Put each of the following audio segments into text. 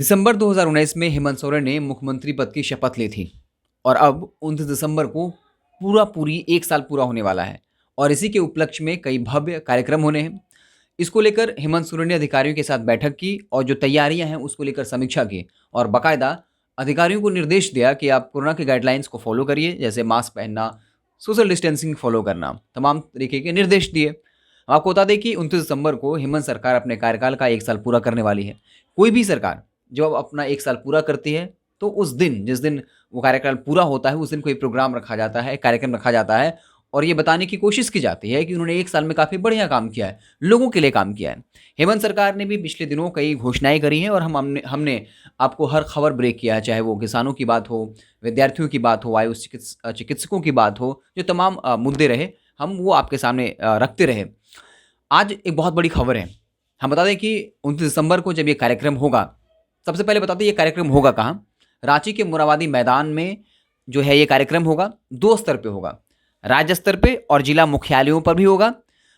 दिसंबर 2019 में हेमंत सोरेन ने मुख्यमंत्री पद की शपथ ली थी और अब 29 दिसंबर को पूरी 1 साल पूरा होने वाला है और इसी के उपलक्ष्य में कई भव्य कार्यक्रम होने हैं। इसको लेकर हेमंत सोरेन ने अधिकारियों के साथ बैठक की और जो तैयारियां हैं उसको लेकर समीक्षा की और बाकायदा अधिकारियों को निर्देश दिया कि आप कोरोना की गाइडलाइंस को फॉलो करिए, जैसे मास्क पहनना, सोशल डिस्टेंसिंग फॉलो करना, तमाम तरीके के निर्देश दिए। आपको बता दें कि 29 दिसंबर को हेमंत सरकार अपने कार्यकाल का 1 साल पूरा करने वाली है। कोई भी सरकार जब अपना 1 साल पूरा करती है तो उस दिन, जिस दिन वो कार्यकाल पूरा होता है, उस दिन कोई प्रोग्राम रखा जाता है, कार्यक्रम रखा जाता है और ये बताने की कोशिश की जाती है कि उन्होंने 1 साल में काफ़ी बढ़िया काम किया है, लोगों के लिए काम किया है। हेमंत सरकार ने भी पिछले दिनों कई घोषणाएं करी हैं और हमने हमने आपको हर खबर ब्रेक किया है, चाहे वो किसानों की बात हो, विद्यार्थियों की बात हो, आयुष चिकित्सकों की बात हो, जो तमाम मुद्दे रहे, हम वो आपके सामने रखते रहे। आज एक बहुत बड़ी खबर है। हम बता दें कि 29 दिसंबर को जब ये कार्यक्रम होगा, सबसे पहले बता दें ये कार्यक्रम होगा कहाँ? रांची के मोरहाबादी मैदान में जो है ये कार्यक्रम होगा। 2 स्तर पे होगा, राज्य स्तर पे और जिला मुख्यालयों पर भी होगा।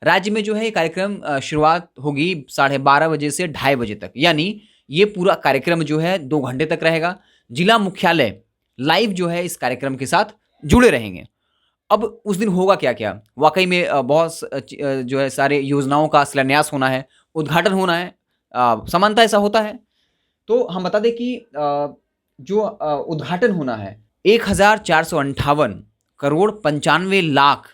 राज्य में जो है ये कार्यक्रम शुरुआत होगी 12:30 बजे से 2:30 बजे तक, यानी ये पूरा कार्यक्रम जो है 2 घंटे तक रहेगा। जिला मुख्यालय लाइव जो है इस कार्यक्रम के साथ जुड़े रहेंगे। अब उस दिन होगा क्या-क्या? वाक़ई में बहुत जो है सारे योजनाओं का शिलान्यास होना है, उद्घाटन होना है। सामान्यतः ऐसा होता है। तो हम बता दें कि जो उद्घाटन होना है 1458 करोड़ 95 लाख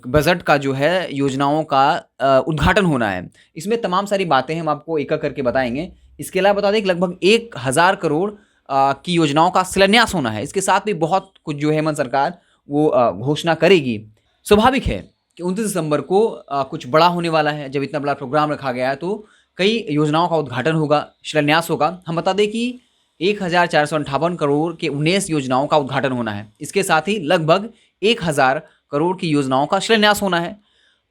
बजट का जो है योजनाओं का उद्घाटन होना है। इसमें तमाम सारी बातें हम आपको एक-एक करके बताएँगे। इसके अलावा बता दें कि लगभग 1000 करोड़ की योजनाओं का शिलान्यास होना है। इसके साथ भी बहुत कुछ जो है हेमंत सरकार वो घोषणा करेगी। स्वाभाविक है कि 29 दिसंबर को कुछ बड़ा होने वाला है। जब इतना बड़ा प्रोग्राम रखा गया है तो कई योजनाओं का उद्घाटन होगा, शिलान्यास होगा। हम बता दें कि 1458 करोड़ के 19 योजनाओं का उद्घाटन होना है। इसके साथ ही लगभग 1000 करोड़ की योजनाओं का शिलान्यास होना है।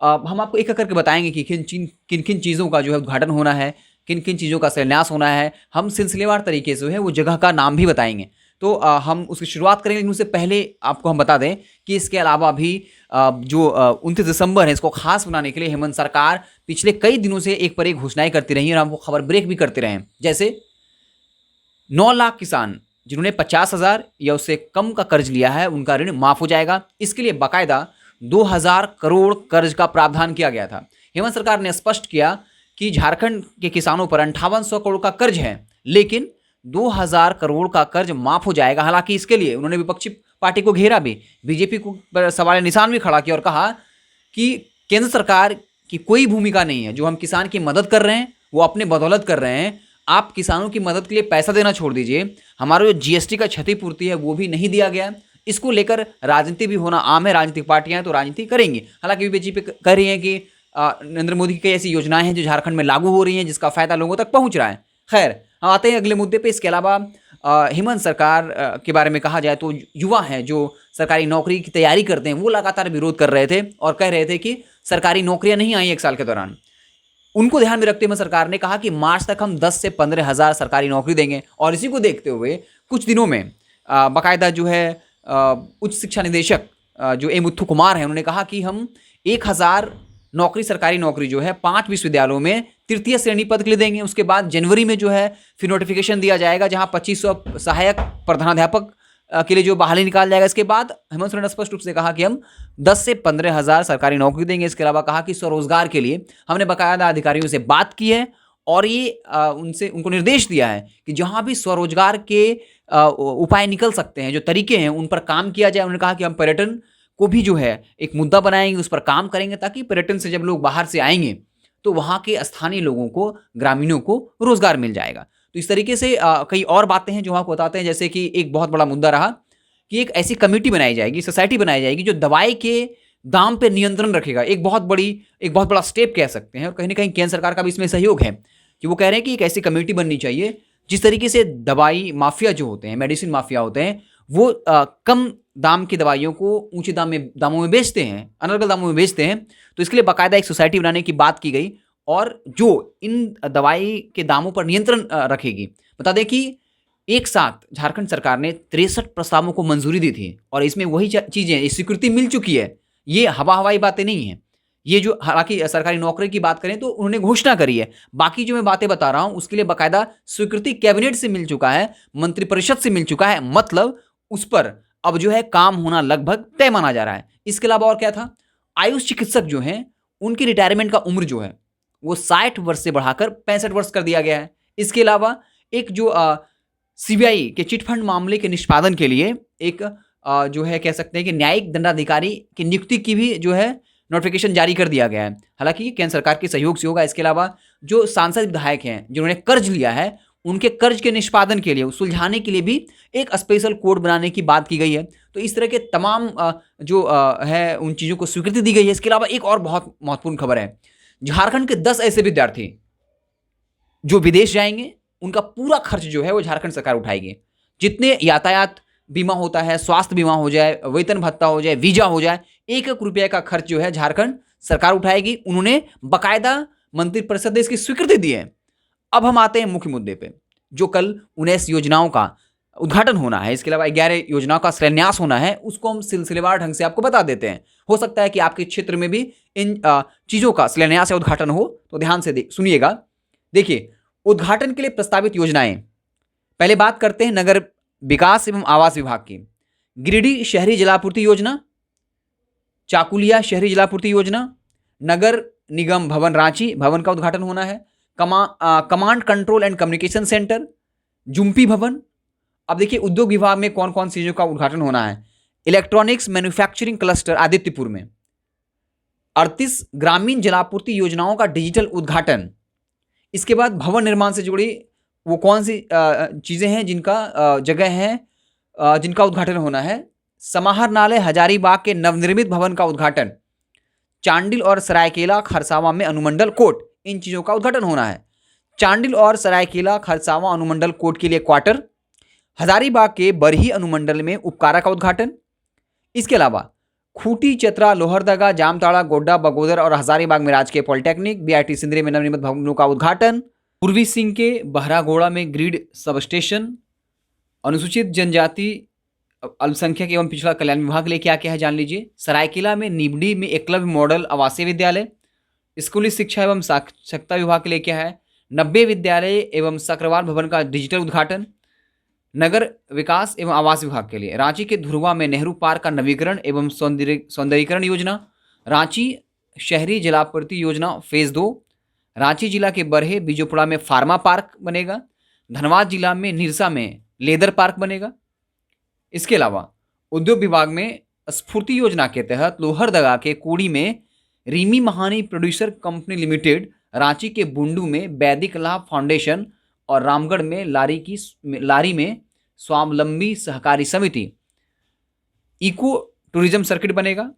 हम आपको एक-एक करके बताएँगे कि किन-किन चीज़ों का जो है उद्घाटन होना है, किन-किन चीज़ों का शिलान्यास होना है। हम सिलसिलेवार तरीके से जो है वो जगह का नाम भी बताएँगे। तो हम उसकी शुरुआत करेंगे, लेकिन उससे पहले आपको हम बता दें कि इसके अलावा भी जो 29 दिसंबर है इसको खास बनाने के लिए हेमंत सरकार पिछले कई दिनों से एक पर एक घोषणाएं करती रही और हम वो खबर ब्रेक भी करते रहे हैं। जैसे 9 लाख किसान जिन्होंने 50,000 या उससे कम का कर्ज लिया है उनका ऋण माफ हो जाएगा। इसके लिए बाकायदा 2000 करोड़ कर्ज का प्रावधान किया गया था। हेमंत सरकार ने स्पष्ट किया कि झारखंड के किसानों पर 5800 करोड़ का कर्ज है, लेकिन 2000 करोड़ का कर्ज माफ हो जाएगा। हालांकि इसके लिए उन्होंने विपक्षी पार्टी को घेरा भी, बीजेपी को पर सवाल निशान भी खड़ा किया और कहा कि केंद्र सरकार की कोई भूमिका नहीं है। जो हम किसान की मदद कर रहे हैं वो अपने बदौलत कर रहे हैं। आप किसानों की मदद के लिए पैसा देना छोड़ दीजिए। हमारा जो जीएसटी का क्षतिपूर्ति है वो भी नहीं दिया गया। इसको लेकर राजनीति भी होना आम है। राजनीतिक पार्टियां तो राजनीति करेंगी। हालांकि बीजेपी कह रही है कि नरेंद्र मोदी की कई ऐसी योजनाएं हैं जो झारखंड में लागू हो रही हैं जिसका फायदा लोगों तक पहुंच रहा है। खैर, हम आते हैं अगले मुद्दे पे। इसके अलावा हेमंत सरकार के बारे में कहा जाए तो युवा हैं जो सरकारी नौकरी की तैयारी करते हैं, वो लगातार विरोध कर रहे थे और कह रहे थे कि सरकारी नौकरियां नहीं आई 1 साल के दौरान। उनको ध्यान में रखते हुए सरकार ने कहा कि मार्च तक हम 10 से 15 हज़ार सरकारी नौकरी देंगे और इसी को देखते हुए कुछ दिनों में बाकायदा जो है उच्च शिक्षा निदेशक जो ए मुथ्थु कुमार हैं, उन्होंने कहा कि हम 1000 नौकरी, सरकारी नौकरी जो है 5 विश्वविद्यालयों में तृतीय श्रेणी पद के लिए देंगे। उसके बाद जनवरी में जो है फिर नोटिफिकेशन दिया जाएगा जहां 2500 सहायक प्रधानाध्यापक के लिए जो बहाली निकाल जाएगा। इसके बाद हेमंत सोरेन ने स्पष्ट रूप से कहा कि हम 10 से 15 हज़ार सरकारी नौकरी देंगे। इसके अलावा कहा कि स्वरोजगार के लिए हमने बाकायदा अधिकारियों से बात की है और ये उनको निर्देश दिया है कि जहां भी स्वरोजगार के उपाय निकल सकते हैं, जो तरीके हैं, उन पर काम किया जाए। उन्होंने कहा कि हम पर्यटन को भी जो है एक मुद्दा बनाएंगे, उस पर काम करेंगे ताकि पर्यटन से जब लोग बाहर से आएंगे तो वहाँ के स्थानीय लोगों को, ग्रामीणों को रोजगार मिल जाएगा। तो इस तरीके से कई और बातें हैं जो आपको बताते हैं। जैसे कि एक बहुत बड़ा मुद्दा रहा कि एक ऐसी कमेटी बनाई जाएगी, सोसाइटी बनाई जाएगी जो दवाई के दाम पर नियंत्रण रखेगा। एक बहुत बड़ा स्टेप कह सकते हैं और कहीं ना कहीं केंद्र सरकार का भी इसमें सहयोग है कि वो कह रहे हैं कि एक ऐसी कमेटी बननी चाहिए जिस तरीके से दवाई माफिया जो होते हैं, मेडिसिन माफिया होते हैं, वो कम दाम की दवाइयों को ऊंचे दामों में बेचते हैं, अनर्गल दामों में बेचते हैं। तो इसके लिए बाकायदा एक सोसाइटी बनाने की बात की गई और जो इन दवाई के दामों पर नियंत्रण रखेगी। बता दें कि एक साथ झारखंड सरकार ने 63 प्रस्तावों को मंजूरी दी थी और इसमें वही चीज़ें, स्वीकृति मिल चुकी है। ये हवाई बातें नहीं हैं। ये जो हालांकि सरकारी नौकरी की बात करें तो उन्होंने घोषणा करी है, बाकी जो मैं बातें बता रहा हूं उसके लिए बाकायदा स्वीकृति कैबिनेट से मिल चुका है, मंत्रिपरिषद से मिल चुका है, मतलब उस पर अब जो है काम होना लगभग तय माना जा रहा है। इसके अलावा और क्या था, आयुष चिकित्सक जो हैं उनकी रिटायरमेंट का उम्र जो है वो 60 वर्ष से बढ़ाकर 65 वर्ष कर दिया गया है। इसके अलावा एक जो सीबीआई के चिटफंड मामले के निष्पादन के लिए एक जो है कह सकते हैं कि न्यायिक दंडाधिकारी की नियुक्ति की भी जो है नोटिफिकेशन जारी कर दिया गया है। हालांकि ये केंद्र सरकार के सहयोग से होगा। इसके अलावा जो सांसद विधायक हैं जिन्होंने कर्ज लिया है उनके कर्ज के निष्पादन के लिए, सुलझाने के लिए भी एक स्पेशल कोड बनाने की बात की गई है। तो इस तरह के तमाम जो है उन चीज़ों को स्वीकृति दी गई है। इसके अलावा एक और बहुत महत्वपूर्ण खबर है, झारखंड के 10 ऐसे विद्यार्थी जो विदेश जाएंगे उनका पूरा खर्च जो है वो झारखंड सरकार उठाएगी। जितने यातायात बीमा होता है, स्वास्थ्य बीमा हो जाए, वेतन भत्ता हो जाए, वीजा हो जाए, 1-1 रुपये का खर्च जो है झारखंड सरकार उठाएगी। उन्होंने बाकायदा मंत्रिपरिषद ने इसकी स्वीकृति दी है। अब हम आते हैं मुख्य मुद्दे पे, जो कल 19 योजनाओं का उद्घाटन होना है, इसके अलावा 11 योजनाओं का शिलान्यास होना है, उसको हम सिलसिलेवार ढंग से आपको बता देते हैं। हो सकता है कि आपके क्षेत्र में भी इन चीज़ों का शिलान्यास या उद्घाटन हो, तो ध्यान से सुनिएगा। देखिए, उद्घाटन के लिए प्रस्तावित योजनाएं, पहले बात करते हैं नगर विकास एवं आवास विभाग की। गिरिडीह शहरी जलापूर्ति योजना, चाकुलिया शहरी जलापूर्ति योजना, नगर निगम भवन रांची भवन का उद्घाटन होना है, command control and communication centre, जुम्पी भवन। अब देखिए उद्योग विभाग में कौन कौन सी चीज़ों का उद्घाटन होना है, इलेक्ट्रॉनिक्स मैन्युफैक्चरिंग क्लस्टर आदित्यपुर में, 38 ग्रामीण जलापूर्ति योजनाओं का डिजिटल उद्घाटन। इसके बाद भवन निर्माण से जुड़ी वो कौन सी चीज़ें हैं जिनका जगह है जिनका उद्घाटन होना है, समाहरणालय हजारीबाग के नवनिर्मित भवन का उद्घाटन, चांडिल और सरायकेला खरसावां में अनुमंडल कोर्ट, इन चीज़ों का उद्घाटन होना है। चांडिल और सरायकेला खरसावां अनुमंडल कोर्ट के लिए क्वार्टर, हजारीबाग के बरही अनुमंडल में उपकारा का उद्घाटन। इसके अलावा खूंटी, चतरा, लोहरदगा, जामताड़ा, गोड्डा, बगोदर और हजारीबाग में राजकीय पॉलिटेक्निक, बीआईटी सिंदरी में नवनिर्मित भवनों का उद्घाटन, पूर्वी सिंह के बहरागोड़ा में ग्रिड सब स्टेशन, अनुसूचित जनजाति अल्पसंख्यक एवं पिछड़ा कल्याण विभाग के लिए क्या क्या है जान लीजिए। सरायकेला में निबडी में एकलव्य मॉडल आवासीय विद्यालय, स्कूली शिक्षा एवं साक्षरता विभाग के लिए क्या है, 90 विद्यालय एवं सक्रवाल भवन का डिजिटल उद्घाटन। नगर विकास एवं आवास विभाग के लिए रांची के धुरवा में नेहरू पार्क का नवीकरण एवं सौंदर्यीकरण योजना, रांची शहरी जलापूर्ति योजना फेज 2, रांची जिला के बरहे बीजोपुरा में फार्मा पार्क बनेगा, धनबाद जिला में निरसा में लेदर पार्क बनेगा। इसके अलावा उद्योग विभाग में स्फूर्ति योजना के तहत लोहरदगा के कोड़ी में रीमी महानी प्रोड्यूसर कंपनी लिमिटेड, रांची के बुंडू में वैदिक लाभ फाउंडेशन और रामगढ़ में लारी में स्वावलंबी सहकारी समिति इको टूरिज्म सर्किट बनेगा।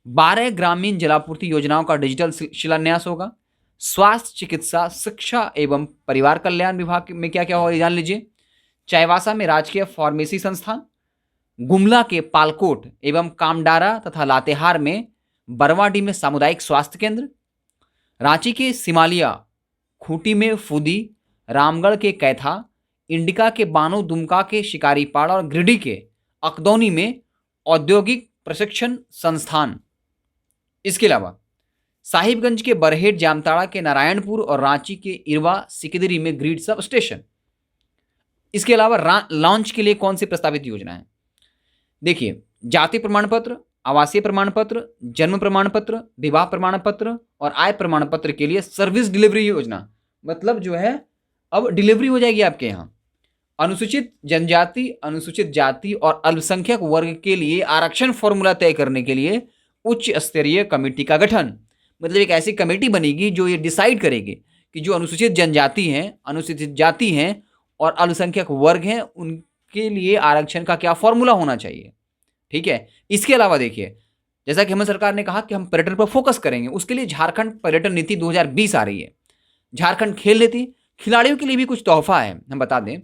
12 ग्रामीण जलापूर्ति योजनाओं का डिजिटल शिलान्यास होगा। स्वास्थ्य, चिकित्सा, शिक्षा एवं परिवार कल्याण विभाग में क्या क्या होगा जान लीजिए। चाईबासा में राजकीय फार्मेसी संस्थान, गुमला के पालकोट एवं कामडारा तथा लातेहार में बरवाडी में सामुदायिक स्वास्थ्य केंद्र, रांची के सिमालिया, खूंटी में फूदी, रामगढ़ के कैथा, इंडिका के बानो, दुमका के शिकारीपाड़ा और गिरिडीह के अकदौनी में औद्योगिक प्रशिक्षण संस्थान। इसके अलावा साहिबगंज के बरहेट, जामताड़ा के नारायणपुर और रांची के इरवा सिकदरी में ग्रिड सब स्टेशन। इसके अलावा लॉन्च के लिए कौन सी प्रस्तावित योजना है, देखिए, जाति प्रमाण पत्र, आवासीय प्रमाण पत्र, जन्म प्रमाण पत्र, विवाह प्रमाण पत्र और आय प्रमाण पत्र के लिए सर्विस डिलीवरी योजना, मतलब जो है अब डिलीवरी हो जाएगी आपके यहाँ। अनुसूचित जनजाति, अनुसूचित जाति और अल्पसंख्यक वर्ग के लिए आरक्षण फॉर्मूला तय करने के लिए उच्च स्तरीय कमेटी का गठन, मतलब एक ऐसी कमेटी बनेगी जो ये डिसाइड करेगी कि जो अनुसूचित जनजाति हैं, अनुसूचित जाति हैं और अल्पसंख्यक वर्ग हैं उनके लिए आरक्षण का क्या फॉर्मूला होना चाहिए। ठीक है। इसके अलावा देखिए, जैसा कि हेमंत सरकार ने कहा कि हम पर्यटन पर फोकस करेंगे, उसके लिए झारखंड पर्यटन नीति 2020 आ रही है। झारखंड खेल नीति, खिलाड़ियों के लिए भी कुछ तोहफा है। हम बता दें,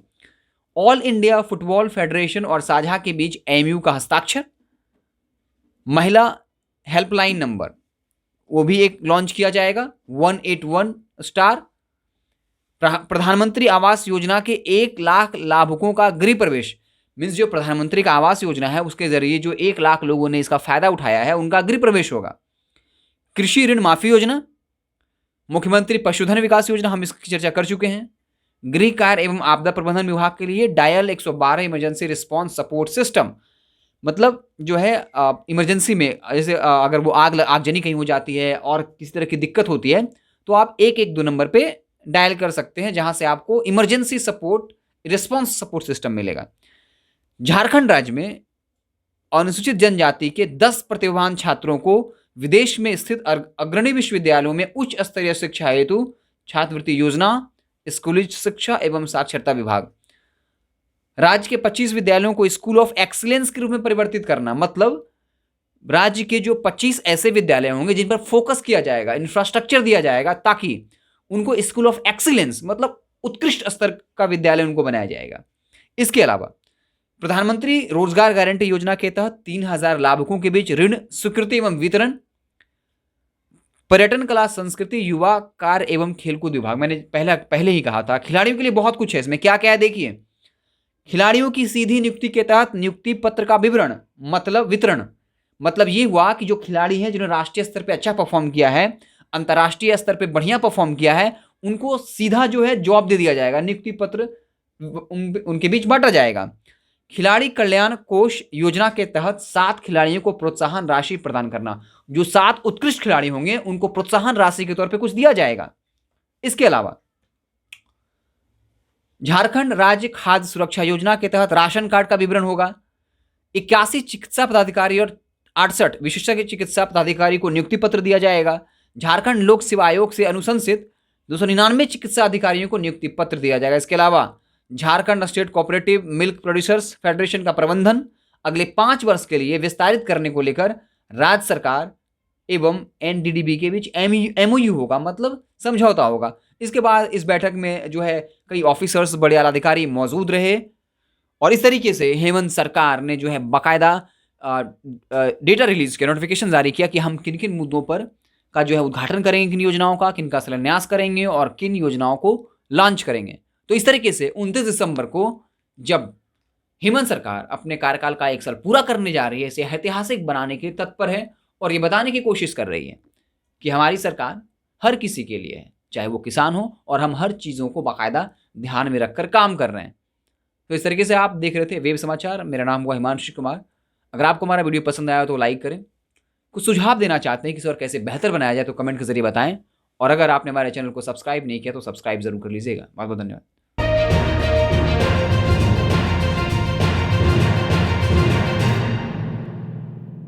ऑल इंडिया फुटबॉल फेडरेशन और साझा के बीच एमयू का हस्ताक्षर, महिला हेल्पलाइन नंबर वो भी एक लॉन्च किया जाएगा 181 स्टार, प्रधानमंत्री आवास योजना के 1 लाख लाभुकों का गृह प्रवेश, मीन्स जो प्रधानमंत्री का आवास योजना है उसके जरिए जो 1 लाख लोगों ने इसका फायदा उठाया है उनका गृह प्रवेश होगा। कृषि ऋण माफी योजना, मुख्यमंत्री पशुधन विकास योजना, हम इसकी चर्चा कर चुके हैं। गृह कार्य एवं आपदा प्रबंधन विभाग के लिए dial 112 emergency response support system, मतलब जो है इमरजेंसी में जैसे अगर वो आगजनी कहीं हो जाती है और किसी तरह की दिक्कत होती है तो आप 112 नंबर पे डायल कर सकते हैं, जहां से आपको emergency support response support system मिलेगा। झारखंड राज्य में अनुसूचित जनजाति के 10 प्रतिभावान छात्रों को विदेश में स्थित अग्रणी विश्वविद्यालयों में उच्च स्तरीय शिक्षा हेतु छात्रवृत्ति योजना, स्कूली शिक्षा एवं साक्षरता विभाग। राज्य के 25 विद्यालयों को स्कूल ऑफ एक्सीलेंस के रूप में परिवर्तित करना, मतलब राज्य के जो 25 ऐसे विद्यालय होंगे जिन पर फोकस किया जाएगा, इंफ्रास्ट्रक्चर दिया जाएगा, ताकि उनको स्कूल ऑफ एक्सीलेंस मतलब उत्कृष्ट स्तर का विद्यालय उनको बनाया जाएगा। इसके अलावा प्रधानमंत्री रोजगार गारंटी योजना के तहत 3000 लाभुकों के बीच ऋण स्वीकृति एवं वितरण। पर्यटन, कला, संस्कृति, युवा कार्य एवं खेलकूद विभाग, मैंने पहले ही कहा था खिलाड़ियों के लिए बहुत कुछ है इसमें। क्या क्या है देखिए, खिलाड़ियों की सीधी नियुक्ति के तहत नियुक्ति पत्र का विवरण मतलब वितरण, मतलब ये हुआ कि जो खिलाड़ी हैं जिन्होंने राष्ट्रीय स्तर पे अच्छा परफॉर्म किया है, अंतर्राष्ट्रीय स्तर पे बढ़िया परफॉर्म किया है, उनको सीधा जो है जॉब दे दिया जाएगा, नियुक्ति पत्र उनके बीच बांटा जाएगा। खिलाड़ी कल्याण कोष योजना के तहत 7 खिलाड़ियों को प्रोत्साहन राशि प्रदान करना, जो 7 उत्कृष्ट खिलाड़ी होंगे उनको प्रोत्साहन राशि के तौर पे कुछ दिया जाएगा। इसके अलावा झारखंड राज्य खाद्य सुरक्षा योजना के तहत राशन कार्ड का विवरण होगा। 81 चिकित्सा पदाधिकारी और 68 विशेषज्ञ चिकित्सा पदाधिकारी को नियुक्ति पत्र दिया जाएगा। झारखंड लोक सेवा आयोग से अनुशंसित 299 चिकित्सा अधिकारियों को नियुक्ति पत्र दिया जाएगा। इसके अलावा Jharkhand state cooperative milk producers federation का प्रबंधन अगले 5 वर्ष के लिए विस्तारित करने को लेकर राज्य सरकार एवं एनडीडीबी के बीच एमओयू होगा, मतलब समझौता होगा। इसके बाद इस बैठक में जो है कई ऑफिसर्स, बड़े आला अधिकारी मौजूद रहे और इस तरीके से हेमंत सरकार ने जो है बाकायदा डेटा रिलीज के नोटिफिकेशन जारी किया कि हम किन किन मुद्दों पर का जो है उद्घाटन करेंगे, किन योजनाओं का, किन का शिलान्यास करेंगे और किन योजनाओं को लॉन्च करेंगे। तो इस तरीके से 29 दिसंबर को जब हेमंत सरकार अपने कार्यकाल का 1 साल पूरा करने जा रही है, इसे ऐतिहासिक बनाने के तत्पर है और ये बताने की कोशिश कर रही है कि हमारी सरकार हर किसी के लिए है, चाहे वो किसान हो, और हम हर चीज़ों को बाकायदा ध्यान में रखकर काम कर रहे हैं। तो इस तरीके से आप देख रहे थे वेब समाचार। मेरा नाम हुआ हिमांशु कुमार। अगर आपको हमारा वीडियो पसंद आया तो लाइक करें। कुछ सुझाव देना चाहते हैं किसी और कैसे बेहतर बनाया जाए तो कमेंट के जरिए बताएं। और अगर आपने हमारे चैनल को सब्सक्राइब नहीं किया तो सब्सक्राइब जरूर कर लीजिएगा। बहुत बहुत धन्यवाद।